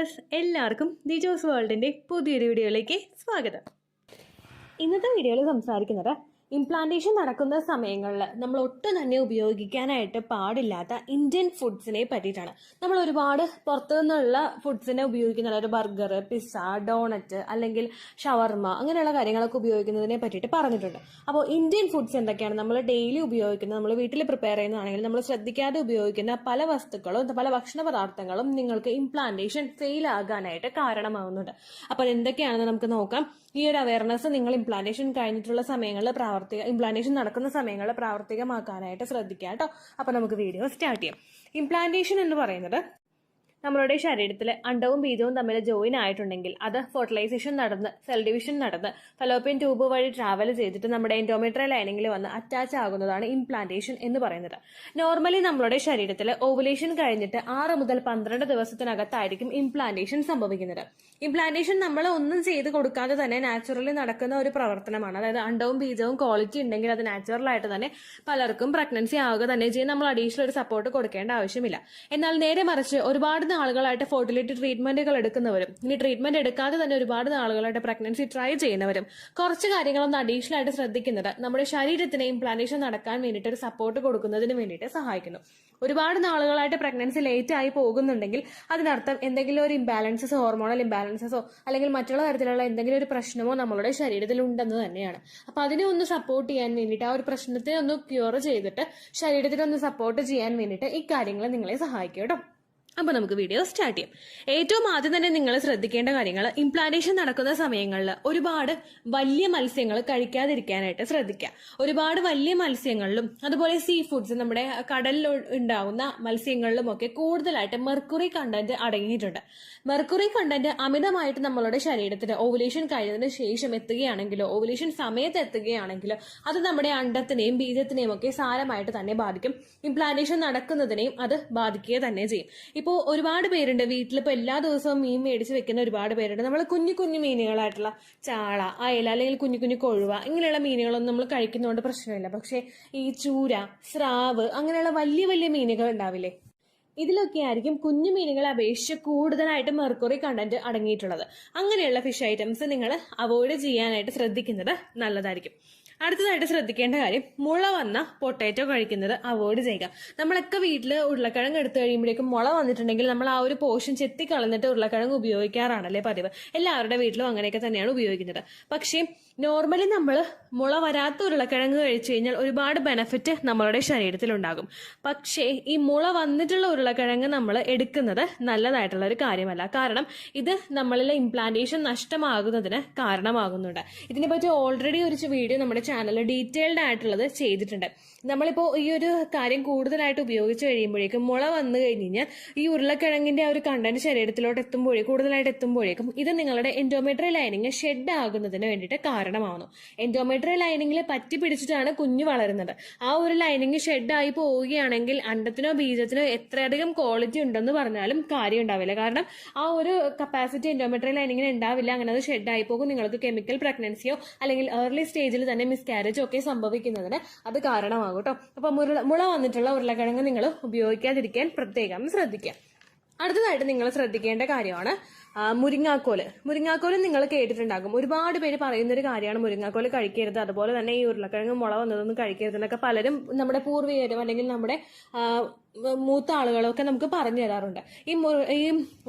Viewers, എല്ലാവർക്കും ദിജോസ് വേൾഡിൻ്റെ പുതിയൊരു വീഡിയോയിലേക്ക് സ്വാഗതം. ഇന്നത്തെ വീഡിയോയിൽ സംസാരിക്കുന്നത് ഇംപ്ലാന്റേഷൻ നടക്കുന്ന സമയങ്ങളിൽ നമ്മൾ ഒട്ടും തന്നെ ഉപയോഗിക്കാനായിട്ട് പാടില്ലാത്ത ഇന്ത്യൻ ഫുഡ്സിനെ പറ്റിയിട്ടാണ്. നമ്മൾ ഒരുപാട് പുറത്തു നിന്നുള്ള ഫുഡ്സിനെ ഉപയോഗിക്കുന്ന ഒരു ബർഗർ, പിസ്സ, ഡോണറ്റ് അല്ലെങ്കിൽ ഷവർമ അങ്ങനെയുള്ള കാര്യങ്ങളൊക്കെ ഉപയോഗിക്കുന്നതിനെ പറ്റിയിട്ട് പറഞ്ഞിട്ടുണ്ട്. അപ്പോൾ ഇന്ത്യൻ ഫുഡ്സ് എന്തൊക്കെയാണ് നമ്മൾ ഡെയിലി ഉപയോഗിക്കുന്നത്, നമ്മൾ വീട്ടിൽ പ്രിപ്പയർ ചെയ്യുന്നതാണെങ്കിൽ നമ്മൾ ശ്രദ്ധിക്കാതെ ഉപയോഗിക്കുന്ന പല വസ്തുക്കളും പല ഭക്ഷണ പദാർത്ഥങ്ങളും നിങ്ങൾക്ക് ഇംപ്ലാന്റേഷൻ ഫെയിൽ ആകാനായിട്ട് കാരണമാകുന്നുണ്ട്. അപ്പോൾ എന്തൊക്കെയാണെന്ന് നമുക്ക് നോക്കാം. ഈ ഒരു അവയർനെസ് നിങ്ങൾ ഇംപ്ലാന്റേഷൻ കഴിഞ്ഞിട്ടുള്ള സമയങ്ങളിൽ ഇംപ്ലാന്റേഷൻ നടക്കുന്ന സമയങ്ങളിൽ പ്രാവർത്തികമാക്കാനായിട്ട് ശ്രദ്ധിക്കുക കേട്ടോ. അപ്പൊ നമുക്ക് വീഡിയോ സ്റ്റാർട്ട് ചെയ്യാം. ഇംപ്ലാന്റേഷൻ എന്ന് പറയുന്നത് നമ്മളുടെ ശരീരത്തിൽ അണ്ടവും ബീജവും തമ്മിൽ ജോയിൻ ആയിട്ടുണ്ടെങ്കിൽ അത് ഫെർട്ടിലൈസേഷൻ നടന്ന് സെൽ ഡിവിഷൻ നടന്ന് ഫലോപ്പിയൻ ട്യൂബ് വഴി ട്രാവൽ ചെയ്തിട്ട് നമ്മുടെ എൻഡോമെട്രിയൽ ലൈനിങ്ങിൽ വന്ന് അറ്റാച്ച് ആകുന്നതാണ് ഇംപ്ലാന്റേഷൻ എന്ന് പറയുന്നത്. നോർമലി നമ്മളുടെ ശരീരത്തിൽ ഓവുലേഷൻ കഴിഞ്ഞിട്ട് 6 മുതൽ 12 ദിവസത്തിനകത്തായിരിക്കും ഇംപ്ലാന്റേഷൻ സംഭവിക്കുന്നത്. ഇംപ്ലാന്റേഷൻ നമ്മൾ ഒന്നും ചെയ്ത് കൊടുക്കാതെ തന്നെ നാച്ചുറലി നടക്കുന്ന ഒരു പ്രവർത്തനമാണ്. അതായത് അണ്ടവും ബീജവും ക്വാളിറ്റി ഉണ്ടെങ്കിൽ അത് നാച്ചുറലായിട്ട് തന്നെ പലർക്കും പ്രഗ്നൻസി ആവുക തന്നെ ചെയ്യും. നമ്മൾ അഡീഷണൽ ഒരു സപ്പോർട്ട് കൊടുക്കേണ്ട ആവശ്യമില്ല. എന്നാൽ നേരെ മറിച്ച് ഒരുപാട് നാളുകളായിട്ട് ഫെർട്ടിലിറ്റി ട്രീറ്റ്മെന്റുകൾ എടുക്കുന്നവരും ഇനി ട്രീറ്റ്മെന്റ് എടുക്കാതെ തന്നെ ഒരുപാട് നാളുകളായിട്ട് പ്രഗ്നൻസി ട്രൈ ചെയ്യുന്നവരും കുറച്ച് കാര്യങ്ങളൊന്ന് അഡീഷണൽ ആയിട്ട് ശ്രദ്ധിക്കുന്നത് നമ്മുടെ ശരീരത്തിന് ഇംപ്ലാന്റേഷൻ നടക്കാൻ വേണ്ടിയിട്ട് ഒരു സപ്പോർട്ട് കൊടുക്കുന്നതിന് വേണ്ടിയിട്ട് സഹായിക്കുന്നു. ഒരുപാട് നാളുകളായിട്ട് പ്രഗ്നൻസി ലേറ്റ് ആയി പോകുന്നുണ്ടെങ്കിൽ അതിനർത്ഥം എന്തെങ്കിലും ഒരു ഇംബാലൻസസോ ഹോർമോണൽ ഇംബാലൻസസോ അല്ലെങ്കിൽ മറ്റുള്ള തരത്തിലുള്ള എന്തെങ്കിലും ഒരു പ്രശ്നമോ നമ്മളുടെ ശരീരത്തിൽ ഉണ്ടെന്ന് തന്നെയാണ്. അപ്പൊ അതിനെ ഒന്ന് സപ്പോർട്ട് ചെയ്യാൻ വേണ്ടിയിട്ട് ആ ഒരു പ്രശ്നത്തെ ഒന്ന് ക്യൂർ ചെയ്തിട്ട് ശരീരത്തിനെ ഒന്ന് സപ്പോർട്ട് ചെയ്യാൻ വേണ്ടിയിട്ട് ഈ കാര്യങ്ങൾ നിങ്ങളെ സഹായിക്കും കേട്ടോ. അപ്പൊ നമുക്ക് വീഡിയോ സ്റ്റാർട്ട് ചെയ്യാം. ഏറ്റവും ആദ്യം തന്നെ നിങ്ങൾ ശ്രദ്ധിക്കേണ്ട കാര്യങ്ങൾ, ഇംപ്ലാന്റേഷൻ നടക്കുന്ന സമയങ്ങളിൽ ഒരുപാട് വലിയ മത്സ്യങ്ങൾ കഴിക്കാതിരിക്കാനായിട്ട് ശ്രദ്ധിക്കുക. ഒരുപാട് വലിയ മത്സ്യങ്ങളിലും അതുപോലെ സീ ഫുഡ്സ് നമ്മുടെ കടലിൽ ഉണ്ടാകുന്ന മത്സ്യങ്ങളിലും ഒക്കെ കൂടുതലായിട്ട് മെർക്കുറി കണ്ടന്റ് അടങ്ങിയിട്ടുണ്ട്. മെർക്കുറി കണ്ടന്റ് അമിതമായിട്ട് നമ്മളുടെ ശരീരത്തിന് ഓവുലേഷൻ കഴിഞ്ഞതിന് ശേഷം എത്തുകയാണെങ്കിലോ ഓവുലേഷൻ സമയത്ത് എത്തുകയാണെങ്കിലോ അത് നമ്മുടെ അണ്ടത്തിനെയും ബീജത്തിനെയും ഒക്കെ സാരമായിട്ട് തന്നെ ബാധിക്കും. ഇംപ്ലാന്റേഷൻ നടക്കുന്നതിനെയും അത് ബാധിക്കുക തന്നെ ചെയ്യും. ഇപ്പോൾ ഒരുപാട് പേരുണ്ട് വീട്ടിലിപ്പോൾ എല്ലാ ദിവസവും മീൻ മേടിച്ച് വെക്കുന്ന ഒരുപാട് പേരുണ്ട്. നമ്മൾ കുഞ്ഞു കുഞ്ഞു മീനുകളായിട്ടുള്ള ചാള, അയല അല്ലെങ്കിൽ കുഞ്ഞു കുഞ്ഞു കൊഴുവ ഇങ്ങനെയുള്ള മീനുകളൊന്നും നമ്മൾ കഴിക്കുന്നതുകൊണ്ട് പ്രശ്നമില്ല. പക്ഷെ ഈ ചൂര, സ്രാവ് അങ്ങനെയുള്ള വലിയ വലിയ മീനുകൾ ഉണ്ടാവില്ലേ, ഇതിലൊക്കെ ആയിരിക്കും കുഞ്ഞു മീനുകളെ അപേക്ഷിച്ച് കൂടുതലായിട്ട് മെർക്കുറി കണ്ടന്റ് അടങ്ങിയിട്ടുള്ളത്. അങ്ങനെയുള്ള ഫിഷ് ഐറ്റംസ് നിങ്ങൾ അവോയ്ഡ് ചെയ്യാനായിട്ട് ശ്രദ്ധിക്കുന്നത് നല്ലതായിരിക്കും. അടുത്തതായിട്ട് ശ്രദ്ധിക്കേണ്ട കാര്യം, മുള വന്ന പൊട്ടാറ്റോ കഴിക്കുന്നത് അവോയ്ഡ് ചെയ്യുക. നമ്മളൊക്കെ വീട്ടിൽ ഉരുളക്കിഴങ്ങ് എടുത്തു കഴിയുമ്പോഴേക്കും മുള വന്നിട്ടുണ്ടെങ്കിൽ നമ്മൾ ആ ഒരു പോർഷൻ ചെത്തി കളഞ്ഞിട്ട് ഉരുളക്കിഴങ്ങ് ഉപയോഗിക്കാറാണല്ലേ പതിവ്. എല്ലാവരുടെ വീട്ടിലും അങ്ങനെയൊക്കെ തന്നെയാണ് ഉപയോഗിക്കുന്നത്. പക്ഷേ നോർമലി നമ്മൾ മുള വരാത്ത ഉരുളക്കിഴങ്ങ് കഴിച്ചു കഴിഞ്ഞാൽ ഒരുപാട് ബെനഫിറ്റ് നമ്മളുടെ ശരീരത്തിലുണ്ടാകും. പക്ഷേ ഈ മുള വന്നിട്ടുള്ള ഉരുളക്കിഴങ്ങ് നമ്മൾ എടുക്കുന്നത് നല്ലതായിട്ടുള്ള ഒരു കാര്യമല്ല. കാരണം ഇത് നമ്മളിലെ ഇംപ്ലാന്റേഷൻ നഷ്ടമാകുന്നതിന് കാരണമാകുന്നുണ്ട്. ഇതിനെപ്പറ്റി ഓൾറെഡി ഒരു വീഡിയോ നമ്മുടെ ചാനലിൽ ഡീറ്റെയിൽഡ് ആയിട്ടുള്ളത് ചെയ്തിട്ടുണ്ട്. നമ്മളിപ്പോൾ ഈ ഒരു കാര്യം കൂടുതലായിട്ട് ഉപയോഗിച്ച് കഴിയുമ്പോഴേക്കും മുള വന്നു കഴിഞ്ഞാൽ ഈ ഉരുളക്കിഴങ്ങിന്റെ ആ ഒരു കണ്ടന്റ് ശരീരത്തിലോട്ട് കൂടുതലായിട്ട് എത്തുമ്പോഴേക്കും ഇത് നിങ്ങളുടെ എൻഡോമെട്രിയൽ ലൈനിങ് ഷെഡ് ആകുന്നതിന് വേണ്ടിയിട്ട് കാരണമാവുന്നു. എൻഡോമെട്രിയൽ ലൈനിങ്ങിൽ പറ്റി പിടിച്ചിട്ടാണ് കുഞ്ഞു വളരുന്നത്. ആ ഒരു ലൈനിങ് ഷെഡായി പോവുകയാണെങ്കിൽ അണ്ടത്തിനോ ബീജത്തിനോ എത്രയധികം ക്വാളിറ്റി ഉണ്ടെന്ന് പറഞ്ഞാലും കാര്യം ഉണ്ടാവില്ല. കാരണം ആ ഒരു കപ്പാസിറ്റി എൻഡോമെട്രിയൽ ലൈനിങ്ങിന് ഉണ്ടാവില്ല. അങ്ങനെ അത് ഷെഡായി പോകും. നിങ്ങൾക്ക് കെമിക്കൽ പ്രഗ്നൻസിയോ അല്ലെങ്കിൽ ഏർലി സ്റ്റേജിൽ തന്നെ മിസ്കാരേജോ ഒക്കെ സംഭവിക്കുന്നതിന് അത് കാരണമാകും കേട്ടോ. അപ്പൊ മുള വന്നിട്ടുള്ള ഉരുളക്കിഴങ്ങ് നിങ്ങൾ ഉപയോഗിക്കാതിരിക്കാൻ പ്രത്യേകം ശ്രദ്ധിക്കുക. അടുത്തതായിട്ട് നിങ്ങൾ ശ്രദ്ധിക്കേണ്ട കാര്യമാണ് മുരിങ്ങാക്കോല്. മുരിങ്ങാക്കോല് നിങ്ങൾ കേട്ടിട്ടുണ്ടാകും. ഒരുപാട് പേര് പറയുന്ന ഒരു കാര്യമാണ് മുരിങ്ങാക്കോല് കഴിക്കരുത്, അതുപോലെ തന്നെ ഈ ഉരുളക്കിഴങ്ങ് മുള വന്നതൊന്നും കഴിക്കരുത് എന്നൊക്കെ പലരും നമ്മുടെ പൂർവികരും അല്ലെങ്കിൽ നമ്മുടെ മൂത്ത ആളുകളൊക്കെ നമുക്ക് പറഞ്ഞു തരാറുണ്ട്. ഈ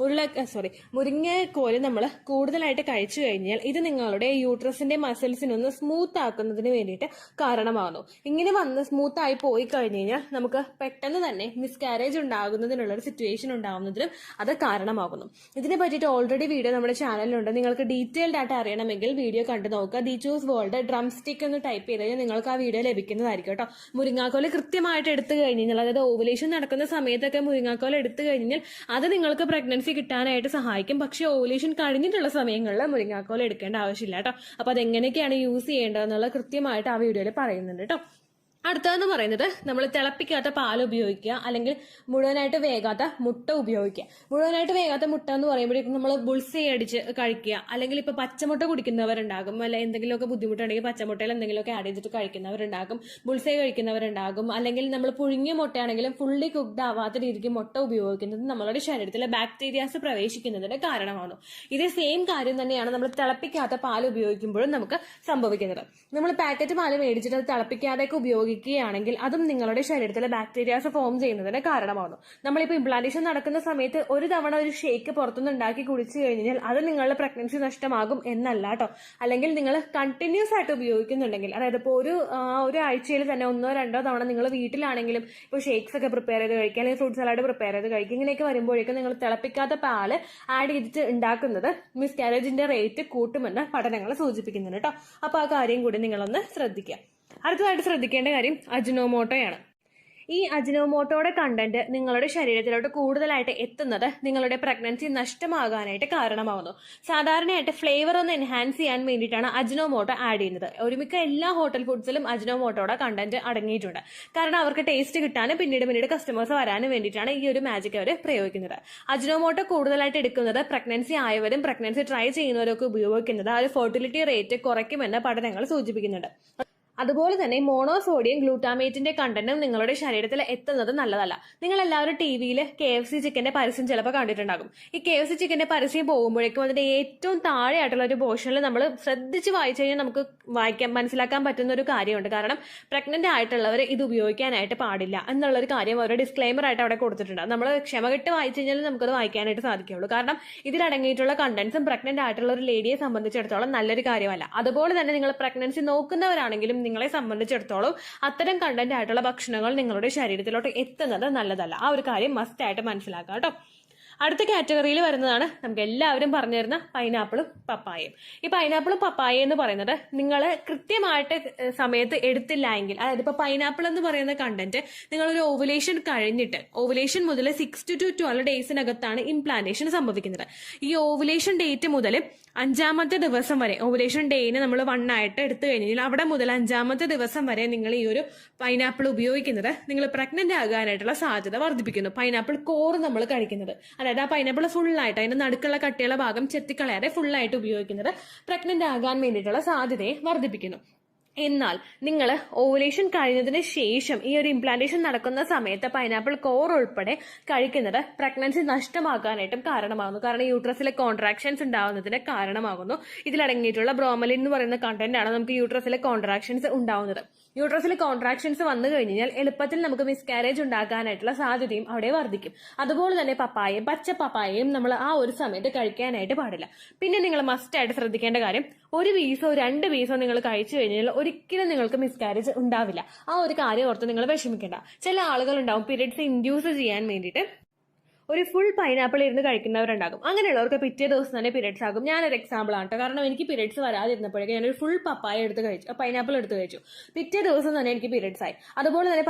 മുരിങ്ങക്കോല് നമ്മൾ കൂടുതലായിട്ട് കഴിച്ചു കഴിഞ്ഞാൽ ഇത് നിങ്ങളുടെ യൂട്രസിന്റെ മസിൽസിനൊന്ന് സ്മൂത്ത് ആക്കുന്നതിന് വേണ്ടിയിട്ട് കാരണമാകുന്നു. ഇങ്ങനെ വന്ന് സ്മൂത്ത് ആയി പോയി കഴിഞ്ഞു കഴിഞ്ഞാൽ നമുക്ക് പെട്ടെന്ന് തന്നെ മിസ്കാരേജ് ഉണ്ടാകുന്നതിനുള്ള ഒരു സിറ്റുവേഷൻ ഉണ്ടാകുന്നതിനും അത് കാരണമാകുന്നു. ഇതിനെ പറ്റിയിട്ട് ഓൾറെഡി വീഡിയോ നമ്മുടെ ചാനലിലുണ്ട്. നിങ്ങൾക്ക് ഡീറ്റെയിൽഡ് ആയിട്ട് അറിയണമെങ്കിൽ വീഡിയോ കണ്ടു നോക്കുക. ദിജോസ് വേൾഡ് ഡ്രം സ്റ്റിക്ക് എന്ന് ടൈപ്പ് ചെയ്ത് കഴിഞ്ഞാൽ നിങ്ങൾക്ക് ആ വീഡിയോ ലഭിക്കുന്നതായിരിക്കും കേട്ടോ. മുരിങ്ങാക്കോല് കൃത്യമായിട്ട് എടുത്തു കഴിഞ്ഞാൽ, അതായത് ഓവുലേഷൻ നടക്കുന്ന സമയത്തൊക്കെ മുരിങ്ങാക്കോൽ എടുത്തു കഴിഞ്ഞാൽ അത് നിങ്ങൾക്ക് പ്രഗ്നൻസി കിട്ടാനായിട്ട് സഹായിക്കും. പക്ഷേ ഓവുലേഷൻ കഴിഞ്ഞിട്ടുള്ള സമയങ്ങളിൽ മുരിങ്ങാക്കോൽ എടുക്കേണ്ട ആവശ്യമില്ല കേട്ടോ. അപ്പൊ അതെങ്ങനെയൊക്കെയാണ് യൂസ് ചെയ്യേണ്ടതെന്നുള്ള കൃത്യമായിട്ട് ആ വീഡിയോയിൽ പറയുന്നുണ്ട് കേട്ടോ. അടുത്തതെന്ന് പറയുന്നത് നമ്മൾ തിളപ്പിക്കാത്ത പാൽ ഉപയോഗിക്കുക, അല്ലെങ്കിൽ മുഴുവനായിട്ട് വേകാത്ത മുട്ട ഉപയോഗിക്കുക. മുഴുവനായിട്ട് വേകാത്ത മുട്ട എന്ന് പറയുമ്പോഴേക്കും നമ്മൾ ബുൾസൈ അടിച്ച് കഴിക്കുക, അല്ലെങ്കിൽ ഇപ്പൊ പച്ചമുട്ട കുടിക്കുന്നവരുണ്ടാകും, അല്ല എന്തെങ്കിലുമൊക്കെ ബുദ്ധിമുട്ടുണ്ടെങ്കിൽ പച്ചമുട്ടയിൽ എന്തെങ്കിലുമൊക്കെ ആഡ് ചെയ്തിട്ട് കഴിക്കുന്നവരുണ്ടാകും, ബുൾസൈ കഴിക്കുന്നവരുണ്ടാകും. അല്ലെങ്കിൽ നമ്മൾ പുഴുങ്ങിയ മുട്ടയാണെങ്കിലും ഫുള്ളി കുക്ക്ഡ് ആവാത്ത രീതിക്ക് മുട്ട ഉപയോഗിക്കുന്നത് നമ്മളുടെ ശരീരത്തിലെ ബാക്ടീരിയാസ് പ്രവേശിക്കുന്നതിന് കാരണമാകുന്നു. ഇതേ സെയിം കാര്യം തന്നെയാണ് നമ്മൾ തിളപ്പിക്കാത്ത പാൽ ഉപയോഗിക്കുമ്പോഴും നമുക്ക് സംഭവിക്കുന്നത്. നമ്മൾ പാക്കറ്റ് പാൽ മേടിച്ചിട്ട് അത് തിളപ്പിക്കാതെയൊക്കെ ഉപയോഗിക്കുകയാണെങ്കിൽ അതും നിങ്ങളുടെ ശരീരത്തിലെ ബാക്ടീരിയാസ് ഫോം ചെയ്യുന്നതിന് കാരണമാകുന്നു. നമ്മളിപ്പോൾ ഇംപ്ലാന്റേഷൻ നടക്കുന്ന സമയത്ത് ഒരു തവണ ഒരു ഷേക്ക് പുറത്തുനിന്ന് ഉണ്ടാക്കി കുടിച്ചു കഴിഞ്ഞാൽ അത് നിങ്ങളുടെ പ്രഗ്നൻസി നഷ്ടമാകും എന്നല്ല കേട്ടോ. അല്ലെങ്കിൽ നിങ്ങൾ കണ്ടിന്യൂസ് ആയിട്ട് ഉപയോഗിക്കുന്നുണ്ടെങ്കിൽ, അതായത് ഇപ്പോൾ ഒരു ആഴ്ചയിൽ തന്നെ 1-2 തവണ നിങ്ങൾ വീട്ടിലാണെങ്കിലും ഇപ്പോൾ ഷേക്സ് ഒക്കെ പ്രിപ്പയർ ചെയ്ത് കഴിക്കുക, അല്ലെങ്കിൽ ഫ്രൂട്ട് സലാഡ് പ്രിപ്പയർ ചെയ്ത് കഴിക്കുക, ഇങ്ങനെയൊക്കെ വരുമ്പോഴേക്കും നിങ്ങൾ തിളപ്പിക്കാത്ത പാല് ആഡ് ചെയ്തിട്ട് ഉണ്ടാക്കുന്നത് മിസ്കാരേജിന്റെ റേറ്റ് കൂട്ടുമെന്ന് പഠനങ്ങൾ സൂചിപ്പിക്കുന്നുണ്ട് കേട്ടോ. അപ്പൊ ആ കാര്യം കൂടി നിങ്ങളൊന്ന് ശ്രദ്ധിക്കുക. അടുത്തതായിട്ട് ശ്രദ്ധിക്കേണ്ട കാര്യം അജിനോമോട്ടോയാണ്. ഈ അജിനോമോട്ടോയുടെ കണ്ടന്റ് നിങ്ങളുടെ ശരീരത്തിലോട്ട് കൂടുതലായിട്ട് എത്തുന്നത് നിങ്ങളുടെ പ്രഗ്നൻസി നഷ്ടമാകാനായിട്ട് കാരണമാകുന്നു. സാധാരണയായിട്ട് ഫ്ലേവർ ഒന്ന് എൻഹാൻസ് ചെയ്യാൻ വേണ്ടിയിട്ടാണ് അജിനോമോട്ടോ ആഡ് ചെയ്യുന്നത്. ഒരുമിക്ക എല്ലാ ഹോട്ടൽ ഫുഡ്സിലും അജിനോമോട്ടോയുടെ കണ്ടന്റ് അടങ്ങിയിട്ടുണ്ട്. കാരണം അവർക്ക് ടേസ്റ്റ് കിട്ടാനും പിന്നീട് കസ്റ്റമേഴ്സ് വരാനും വേണ്ടിയിട്ടാണ് ഈ ഒരു മാജിക് അവർ പ്രയോഗിക്കുന്നത്. അജിനോമോട്ടോ കൂടുതലായിട്ട് എടുക്കുന്നത് പ്രഗ്നൻസി ആയവരും പ്രഗ്നൻസി ട്രൈ ചെയ്യുന്നവരും ഒക്കെ ഉപയോഗിക്കുന്നത് ആ ഒരു ഫെർട്ടിലിറ്റി റേറ്റ് കുറയ്ക്കുമെന്ന് പഠനങ്ങൾ സൂചിപ്പിക്കുന്നുണ്ട്. അതുപോലെ തന്നെ മോണോസോഡിയം ഗ്ലൂട്ടാമേറ്റിന്റെ കണ്ടന്റും നിങ്ങളുടെ ശരീരത്തിൽ എത്തുന്നത് നല്ലതല്ല. നിങ്ങൾ എല്ലാവരും ടിവിയിൽ KFC ചിക്കന്റെ പരസ്യം ചിലപ്പോൾ കണ്ടിട്ടുണ്ടാകും. ഈ KFC ചിക്കന്റെ പരസ്യം പോകുമ്പോഴേക്കും അതിന്റെ ഏറ്റവും താഴെയായിട്ടുള്ള ഒരു പോർഷനിൽ നമ്മൾ ശ്രദ്ധിച്ച് വായിച്ചു കഴിഞ്ഞാൽ നമുക്ക് മനസ്സിലാക്കാൻ പറ്റുന്ന ഒരു കാര്യമുണ്ട്. കാരണം പ്രഗ്നന്റ് ആയിട്ടുള്ളവർ ഇത് ഉപയോഗിക്കാനായിട്ട് പാടില്ല എന്നുള്ളൊരു കാര്യം ഒരു ഡിസ്ക്ലെയിമർ ആയിട്ട് അവിടെ കൊടുത്തിട്ടുണ്ട്. നമ്മൾ ക്ഷമകെട്ട് വായിച്ചു കഴിഞ്ഞാൽ നമുക്കത് വായിക്കാനായിട്ട് സാധിക്കുകയുള്ളൂ. കാരണം ഇതിലടങ്ങിയിട്ടുള്ള കണ്ടന്റ്സും പ്രഗ്നന്റ് ആയിട്ടുള്ള ഒരു ലേഡിയെ സംബന്ധിച്ചിടത്തോളം നല്ലൊരു കാര്യമല്ല. അതുപോലെ തന്നെ നിങ്ങൾ പ്രഗ്നൻസി നോക്കുന്നവരാണെങ്കിലും നിങ്ങളെ സംബന്ധിച്ചിടത്തോളം അത്തരം കണ്ടന്റ് ആയിട്ടുള്ള ഭക്ഷണങ്ങൾ നിങ്ങളുടെ ശരീരത്തിലോട്ട് എത്തുന്നത് നല്ലതല്ല. ആ ഒരു കാര്യം മസ്റ്റ് ആയിട്ട് മനസ്സിലാക്കാം കേട്ടോ. അടുത്ത കാറ്റഗറിയിൽ വരുന്നതാണ് നമുക്ക് എല്ലാവരും പറഞ്ഞു തരുന്ന പൈനാപ്പിളും പപ്പായയും. ഈ പൈനാപ്പിളും പപ്പായ എന്ന് പറയുന്നത് നിങ്ങൾ കൃത്യമായിട്ട് സമയത്ത് എടുത്തില്ല എങ്കിൽ, അതായത് ഇപ്പൊ പൈനാപ്പിൾ എന്ന് പറയുന്ന കണ്ടന്റ് നിങ്ങളൊരു ഓവുലേഷൻ കഴിഞ്ഞിട്ട്, ഓവുലേഷൻ മുതൽ 6 to 12 ഡേയ്സിനകത്താണ് ഇംപ്ലാന്റേഷൻ സംഭവിക്കുന്നത്. ഈ ഓവുലേഷൻ ഡേറ്റ് മുതൽ 5ാമത്തെ ദിവസം വരെ, ഓവുലേഷൻ ഡേയിന് നമ്മൾ 1 ആയിട്ട് എടുത്തു കഴിഞ്ഞാൽ അവിടെ മുതൽ 5ാമത്തെ ദിവസം വരെ നിങ്ങൾ ഈ ഒരു പൈനാപ്പിൾ ഉപയോഗിക്കുന്നത് നിങ്ങൾ പ്രഗ്നന്റ് ആകാനായിട്ടുള്ള സാധ്യത വർദ്ധിപ്പിക്കുന്നു. പൈനാപ്പിൾ കോർ നമ്മൾ കഴിക്കുന്നത്, അതായത് ആ പൈനാപ്പിൾ ഫുള്ളായിട്ട് അതിന്റെ നടുക്കുള്ള കട്ടിയുള്ള ഭാഗം ചെത്തിക്കളയാതെ ഫുള്ളായിട്ട് ഉപയോഗിക്കുന്നത് പ്രഗ്നന്റ് ആകാൻ വേണ്ടിയിട്ടുള്ള സാധ്യതയെ വർദ്ധിപ്പിക്കുന്നു. എന്നാൽ നിങ്ങൾ ഓവുലേഷൻ കഴിഞ്ഞതിന് ശേഷം ഈ ഒരു ഇംപ്ലാന്റേഷൻ നടക്കുന്ന സമയത്ത് പൈനാപ്പിൾ കോർ ഉൾപ്പെടെ കഴിക്കുന്നത് പ്രഗ്നൻസി നഷ്ടമാക്കാനായിട്ടും കാരണമാകുന്നു. കാരണം യൂട്രസിലെ കോൺട്രാക്ഷൻസ് ഉണ്ടാവുന്നതിന് കാരണമാകുന്നു. ഇതിലടങ്ങിയിട്ടുള്ള ബ്രോമലിൻ എന്ന് പറയുന്ന കണ്ടന്റ് ആണ് നമുക്ക് യൂട്രസിലെ കോൺട്രാക്ഷൻസ് ഉണ്ടാവുന്നത്. യൂട്രസിൽ കോൺട്രാക്ഷൻസ് വന്നു കഴിഞ്ഞാൽ എളുപ്പത്തിൽ നമുക്ക് മിസ്കാരേജ് ഉണ്ടാക്കാനായിട്ടുള്ള സാധ്യതയും അവിടെ വർദ്ധിക്കും. അതുപോലെ തന്നെ പപ്പായയും പച്ച പപ്പായയും നമ്മൾ ആ ഒരു സമയത്ത് കഴിക്കാനായിട്ട് പാടില്ല. പിന്നെ നിങ്ങൾ മസ്റ്റ് ആയിട്ട് ശ്രദ്ധിക്കേണ്ട കാര്യം, 1 പീസോ 2 പീസോ നിങ്ങൾ കഴിച്ചു കഴിഞ്ഞാൽ ഒരിക്കലും നിങ്ങൾക്ക് മിസ്കാരേജ് ഉണ്ടാവില്ല. ആ ഒരു കാര്യം ഓർത്ത് നിങ്ങൾ വിഷമിക്കേണ്ട. ചില ആളുകൾ ഉണ്ടാവും പീരിയഡ്സ് ഇൻഡ്യൂസ് ചെയ്യാൻ വേണ്ടിയിട്ട് ഒരു ഫുൾ പൈനാപ്പിൾ ഇരുന്ന് കഴിക്കുന്നവരുണ്ടാകും. അങ്ങനെയുള്ളവർക്ക് പിറ്റേ ദിവസം തന്നെ പീരിയഡ്സ് ആകും. ഞാനൊരു എക്സാമ്പിൾ ആണ് കേട്ടോ. കാരണം എനിക്ക് പീരിയഡ്സ് വരാതിരുന്നപ്പോഴേക്കും ഞാനൊരു ഫുൾ പൈനാപ്പിൾ എടുത്ത് കഴിച്ചു. പിറ്റേ ദിവസം തന്നെ എനിക്ക് പീരിയഡ്സ് ആയി. അതുപോലെ തന്നെ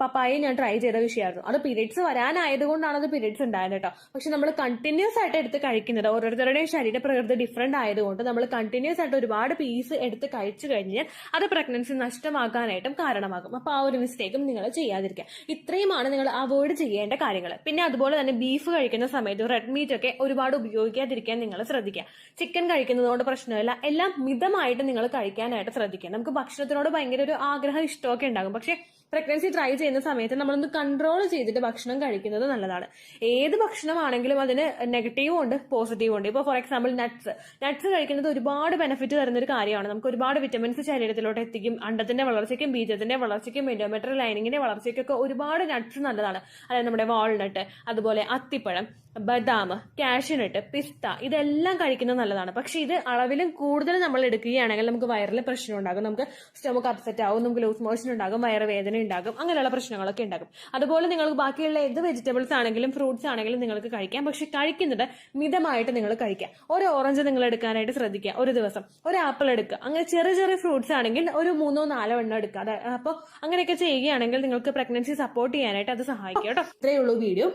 പപ്പായയും ഞാൻ ട്രൈ ചെയ്ത വിഷയമായിരുന്നു. അത് പീരിയഡ്സ് വരാനായതുകൊണ്ടാണ് അത് പീരിയഡ്സ് ഉണ്ടായത് കേട്ടോ. പക്ഷെ നമ്മൾ കണ്ടിന്യൂസ് ആയിട്ട് എടുത്ത് കഴിക്കുന്നത്, ഓരോരുത്തരുടെയും ശരീര പ്രകൃതി ഡിഫറെന്റ് ആയതുകൊണ്ട് നമ്മൾ കണ്ടിന്യൂസ് ആയിട്ട് ഒരുപാട് പീസ് എടുത്ത് കഴിച്ചു കഴിഞ്ഞാൽ അത് പ്രഗ്നൻസി നഷ്ടമാക്കാനായിട്ടും കാരണമാകും. അപ്പൊ ആ ഒരു മിസ്റ്റേക്കും നിങ്ങൾ ചെയ്യാതിരിക്കുക. ഇത്രയുമാണ് നിങ്ങൾ അവോയ്ഡ് ചെയ്യേണ്ട കാര്യങ്ങൾ. പിന്നെ അതുപോലെ തന്നെ ബീഫ് കഴിക്കുന്ന സമയത്ത് റെഡ് മീറ്റ് ഒക്കെ ഒരുപാട് ഉപയോഗിക്കാതിരിക്കാൻ നിങ്ങൾ ശ്രദ്ധിക്കുക. ചിക്കൻ കഴിക്കുന്നതുകൊണ്ട് പ്രശ്നമില്ല. എല്ലാം മിതമായിട്ട് നിങ്ങൾ കഴിക്കാനായിട്ട് ശ്രദ്ധിക്കുക. നമുക്ക് ഭക്ഷണത്തിനോട് ഭയങ്കര ഒരു ആഗ്രഹം, ഇഷ്ടമൊക്കെ ഉണ്ടാകും. പക്ഷെ പ്രഗ്നൻസി ട്രൈ ചെയ്യുന്ന സമയത്ത് നമ്മളൊന്ന് കൺട്രോൾ ചെയ്തിട്ട് ഭക്ഷണം കഴിക്കുന്നത് നല്ലതാണ്. ഏത് ഭക്ഷണമാണെങ്കിലും അതിന് നെഗറ്റീവും ഉണ്ട് പോസിറ്റീവും ഉണ്ട്. ഇപ്പോൾ ഫോർ എക്സാമ്പിൾ നട്ട്സ് കഴിക്കുന്നത് ഒരുപാട് ബെനിഫിറ്റ് തരുന്ന ഒരു കാര്യമാണ്. നമുക്ക് ഒരുപാട് വിറ്റമിൻസ് ശരീരത്തിലോട്ട് എത്തിക്കും. അണ്ടത്തിന്റെ വളർച്ചയ്ക്കും ബീജത്തിന്റെ വളർച്ചയ്ക്കും എൻഡോമെട്രിയൽ ലൈനിങ്ങിന്റെ വളർച്ചയ്ക്കൊക്കെ ഒരുപാട് നട്ട്സ് നല്ലതാണ്. അതായത് നമ്മുടെ വാൾനട്ട്, അതുപോലെ അത്തിപ്പഴം, ബദാം, കാഷ്യൂനട്ട്, പിസ്ത, ഇതെല്ലാം കഴിക്കുന്നത് നല്ലതാണ്. പക്ഷെ ഇത് അളവിലും കൂടുതൽ നമ്മൾ എടുക്കുകയാണെങ്കിൽ നമുക്ക് വയറിൽ പ്രശ്നം ഉണ്ടാകും. നമുക്ക് സ്റ്റൊമക്ക് അപ്സെറ്റ് ആവും, നമുക്ക് ലൂസ് മോഷൻ ഉണ്ടാകും, വയറുവേദന ഉണ്ടാകും, അങ്ങനെയുള്ള പ്രശ്നങ്ങളൊക്കെ ഉണ്ടാകും. അതുപോലെ നിങ്ങൾക്ക് ബാക്കിയുള്ള ഏത് വെജിറ്റബിൾസ് ആണെങ്കിലും ഫ്രൂട്ട്സ് ആണെങ്കിലും നിങ്ങൾക്ക് കഴിക്കാം. പക്ഷെ കഴിക്കുന്നത് മിതമായിട്ട് നിങ്ങൾ കഴിക്കുക. ഒരു ഓറഞ്ച് നിങ്ങൾ എടുക്കാനായിട്ട് ശ്രദ്ധിക്കുക. ഒരു ദിവസം ഒരു ആപ്പിൾ എടുക്കുക. അങ്ങനെ ചെറിയ ചെറിയ ഫ്രൂട്ട്സ് ആണെങ്കിൽ ഒരു 3-4 എണ്ണം എടുക്കുക. അപ്പോൾ അങ്ങനെയൊക്കെ ചെയ്യുകയാണെങ്കിൽ നിങ്ങൾക്ക് പ്രഗ്നൻസി സപ്പോർട്ട് ചെയ്യാനായിട്ട് അത് സഹായിക്കും കേട്ടോ. ഇത്രയേ ഉള്ളൂ വീഡിയോ.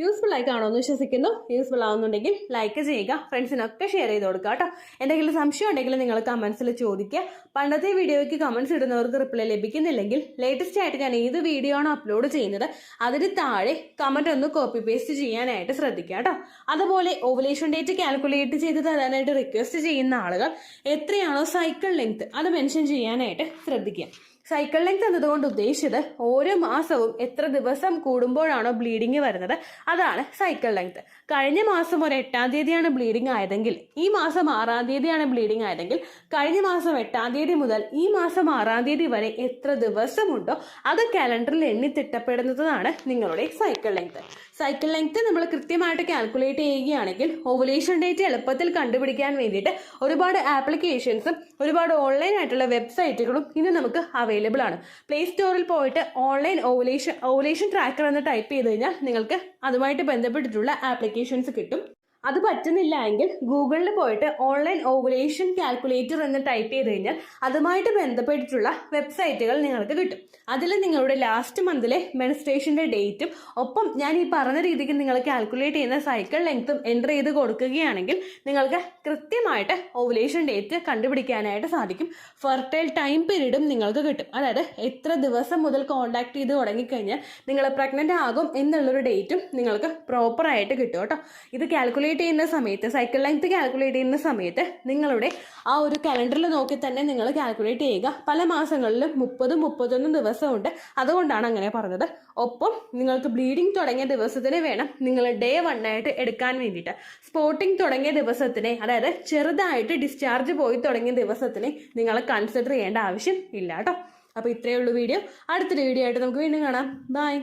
യൂസ്ഫുൾ ആയി കാണുമെന്ന് വിശ്വസിക്കുന്നു. യൂസ്ഫുൾ ആവുന്നുണ്ടെങ്കിൽ ലൈക്ക് ചെയ്യുക, ഫ്രണ്ട്സിനൊക്കെ ഷെയർ ചെയ്ത് കൊടുക്കുക കേട്ടോ. എന്തെങ്കിലും സംശയം ഉണ്ടെങ്കിൽ നിങ്ങൾ കമൻസിൽ ചോദിക്കുക. പണ്ടത്തെ വീഡിയോയ്ക്ക് കമൻസ് ഇടുന്നവർക്ക് റിപ്ലൈ ലഭിക്കുന്നില്ലെങ്കിൽ ലേറ്റസ്റ്റ് ആയിട്ട് ഞാൻ ഏത് വീഡിയോ ആണോ അപ്ലോഡ് ചെയ്യുന്നത് അതിന് താഴെ കമന്റ് ഒന്ന് കോപ്പി പേസ്റ്റ് ചെയ്യാനായിട്ട് ശ്രദ്ധിക്കുക കേട്ടോ. അതുപോലെ ഓവുലേഷൻ ഡേറ്റ് കാൽക്കുലേറ്റ് ചെയ്ത് തരാനായിട്ട് റിക്വസ്റ്റ് ചെയ്യുന്ന ആളുകൾ എത്രയാണോ സൈക്കിൾ ലെങ്ത് അത് മെൻഷൻ ചെയ്യാനായിട്ട് ശ്രദ്ധിക്കുക. സൈക്കിൾ ലെങ്ത് എന്നതുകൊണ്ട് ഉദ്ദേശിച്ചത് ഓരോ മാസവും എത്ര ദിവസം കൂടുമ്പോഴാണോ ബ്ലീഡിങ് വരുന്നത് അതാണ് സൈക്കിൾ ലെങ്ത്. കഴിഞ്ഞ മാസം ഒരു 8-ാം തീയതിയാണ് ബ്ലീഡിങ് ആയതെങ്കിൽ ഈ മാസം 6-ാം തീയതിയാണ് ബ്ലീഡിങ് ആയതെങ്കിൽ കഴിഞ്ഞ മാസം 8-ാം തീയതി മുതൽ ഈ മാസം 6-ാം തീയതി വരെ എത്ര ദിവസമുണ്ടോ അത് കാലണ്ടറിൽ എണ്ണി തിട്ടപ്പെടുന്നതാണ് നിങ്ങളുടെ സൈക്കിൾ ലെങ്ത്. സൈക്കിൾ ലെങ്ത് നമ്മൾ കൃത്യമായിട്ട് കാൽക്കുലേറ്റ് ചെയ്യുകയാണെങ്കിൽ ഓവുലേഷൻ ഡേറ്റ് എളുപ്പത്തിൽ കണ്ടുപിടിക്കാൻ വേണ്ടിയിട്ട് ഒരുപാട് ആപ്ലിക്കേഷൻസും ഒരുപാട് ഓൺലൈൻ ആയിട്ടുള്ള വെബ്സൈറ്റുകളും ഇന്ന് നമുക്ക് അവൈലബിൾ ആണ്. പ്ലേ സ്റ്റോറിൽ പോയിട്ട് ഓൺലൈൻ ഓവുലേഷൻ ട്രാക്കർ എന്ന് ടൈപ്പ് ചെയ്ത് കഴിഞ്ഞാൽ നിങ്ങൾക്ക് അതുമായിട്ട് ബന്ധപ്പെട്ടിട്ടുള്ള ആപ്ലിക്കേഷൻസ് കിട്ടും. അത് പറ്റുന്നില്ല എങ്കിൽ ഗൂഗിളിൽ പോയിട്ട് ഓൺലൈൻ ഓവുലേഷൻ കാൽക്കുലേറ്റർ എന്ന് ടൈപ്പ് ചെയ്ത് കഴിഞ്ഞാൽ അതുമായിട്ട് ബന്ധപ്പെട്ടിട്ടുള്ള വെബ്സൈറ്റുകൾ നിങ്ങൾക്ക് കിട്ടും. അതിൽ നിങ്ങളുടെ ലാസ്റ്റ് മന്തിലെ മെൻസ്ട്രേഷൻ്റെ ഡേറ്റും ഒപ്പം ഞാൻ ഈ പറഞ്ഞ രീതിക്ക് നിങ്ങൾ കാൽക്കുലേറ്റ് ചെയ്യുന്ന സൈക്കിൾ ലെങ്ത്തും എൻ്റർ ചെയ്ത് കൊടുക്കുകയാണെങ്കിൽ നിങ്ങൾക്ക് കൃത്യമായിട്ട് ഓവുലേഷൻ ഡേറ്റ് കണ്ടുപിടിക്കാനായിട്ട് സാധിക്കും. ഫെർട്ടൈൽ ടൈം പീരീഡും നിങ്ങൾക്ക് കിട്ടും. അതായത് എത്ര ദിവസം മുതൽ കോൺടാക്ട് ചെയ്ത് തുടങ്ങിക്കഴിഞ്ഞാൽ നിങ്ങൾ പ്രഗ്നൻ്റ് ആകും എന്നുള്ളൊരു ഡേറ്റും നിങ്ങൾക്ക് പ്രോപ്പറായിട്ട് കിട്ടും കേട്ടോ. ഇത് കാൽക്കുലേറ്റ് ചെയ്യുന്ന സമയത്ത് സൈക്കിൾ ലെങ്ത് കാൽക്കുലേറ്റ് ചെയ്യുന്ന സമയത്ത് നിങ്ങളുടെ ആ ഒരു കലണ്ടറിൽ നോക്കി തന്നെ നിങ്ങൾ കാൽക്കുലേറ്റ് ചെയ്യുക. പല മാസങ്ങളിലും 30-31 ദിവസമുണ്ട്, അതുകൊണ്ടാണ് അങ്ങനെ പറഞ്ഞത്. ഒപ്പം നിങ്ങൾക്ക് ബ്ലീഡിങ് തുടങ്ങിയ ദിവസത്തിന് വേണം നിങ്ങൾ ഡേ 1 ആയിട്ട് എടുക്കാൻ വേണ്ടിയിട്ട്. സ്പോട്ടിങ് തുടങ്ങിയ ദിവസത്തിനെ, അതായത് ചെറുതായിട്ട് ഡിസ്ചാർജ് പോയി തുടങ്ങിയ ദിവസത്തിനെ നിങ്ങൾ കൺസിഡർ ചെയ്യേണ്ട ആവശ്യം ഇല്ല കേട്ടോ. അപ്പോൾ ഇത്രയേ ഉള്ളൂ വീഡിയോ. അടുത്തൊരു വീഡിയോ ആയിട്ട് നമുക്ക് വീണ്ടും കാണാം. ബൈ.